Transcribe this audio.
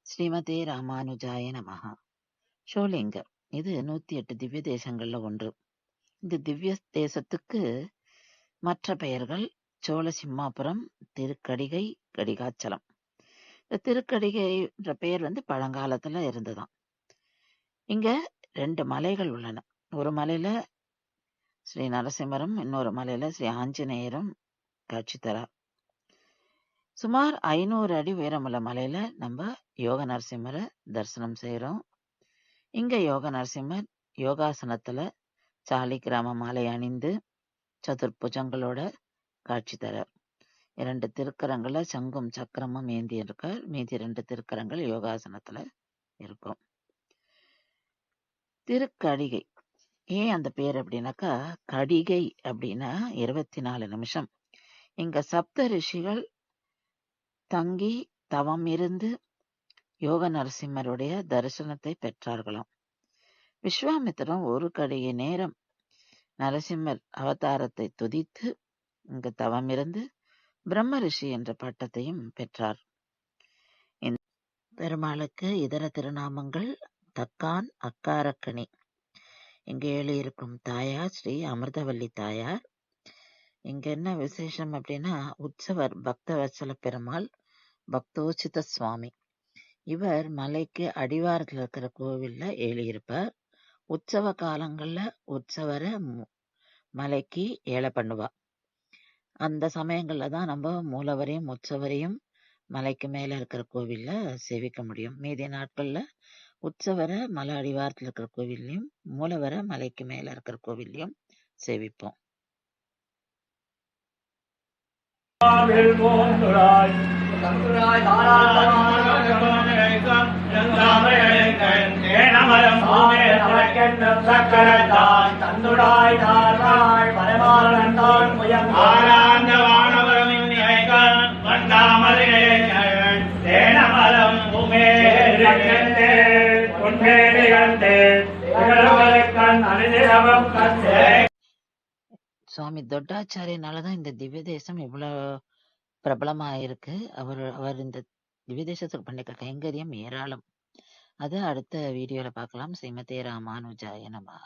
ஸ்ரீமதே ராமானுஜாய நமஹ. ஷோலிங்கர் இது 108 திவ்ய தேசங்கள்ல ஒன்று. இந்த திவ்ய தேசத்துக்கு மற்ற பெயர்கள் சோழ சிம்மாபுரம், திருக்கடிகை, கடிகாச்சலம். இந்த திருக்கடிகை என்ற பெயர் பழங்காலத்துல இருந்ததாம். இங்க 2 மலைகள் உள்ளன. ஒரு மலையில ஸ்ரீ நரசிம்மரும், இன்னொரு மலையில ஸ்ரீ ஆஞ்சநேயரும் காட்சி தரார். சுமார் 500 அடி உயரமுள்ள மலையில நம்ம யோக நரசிம்மரை தரிசனம் செய்யறோம். இங்க யோக நரசிம்மர் யோகாசனத்துல சாலிகிராம மாலை அணிந்து சதுர்புஜங்களோட காட்சி தரார். 2 திருக்கரங்கள சங்கும் சக்கரமும் ஏந்தி இருக்கார். மீதி 2 திருக்கரங்கள் யோகாசனத்துல இருக்கும். திருக்கடிகை ஏன் அந்த பேர் அப்படின்னாக்கா, கடிகை அப்படின்னா 24 நிமிஷம். இங்க சப்த ரிஷிகள் தங்கி தவம் இருந்து யோக நரசிம்மருடைய தரிசனத்தை பெற்றார்களாம். விஸ்வாமித்திரன் ஒரு கடிகை நேரம் நரசிம்மர் அவதாரத்தை துதித்து இங்கு தவம் இருந்து பிரம்ம ரிஷி என்ற பட்டத்தையும் பெற்றார். இந்த பெருமாளுக்கு இதர திருநாமங்கள் தக்கான், அக்காரக்கணி. இங்கு எழுதியிருக்கும் தாயார் ஸ்ரீ அமிர்தவல்லி தாயார். இங்க என்ன விசேஷம் அப்படின்னா, உற்சவர் பக்தவத்சல பெருமாள் பக்தோச்சித சுவாமி. இவர் மலைக்கு அடிவாரத்துல இருக்கிற கோவில்ல எழுதியிருப்பார். உற்சவ காலங்கள்ல உற்சவரை மலைக்கு ஏழை பண்ணுவா. அந்த சமயங்கள்ல தான் நம்ம மூலவரையும் உற்சவரையும் மலைக்கு மேல இருக்கிற கோவில்ல சேவிக்க முடியும். மீதி நாட்கள்ல உற்சவரை மலை அடிவாரத்துல இருக்கிற கோவில்லையும், மூலவரை மலைக்கு மேல இருக்கிற கோவில்லையும் சேவிப்போம். சுவாமி தொட்டாச்சாரியனாலதான் இந்த திவ்ய தேசம் இவ்வளவு பிரபலமா இருக்கு. அவர் இந்த திவ்ய தேசத்துக்கு பண்ணிருக்க கைங்கரியம் ஏராளம். அது அடுத்த வீடியோல பார்க்கலாம். ஸ்ரீமதே ராமானுஜாய நமஹ.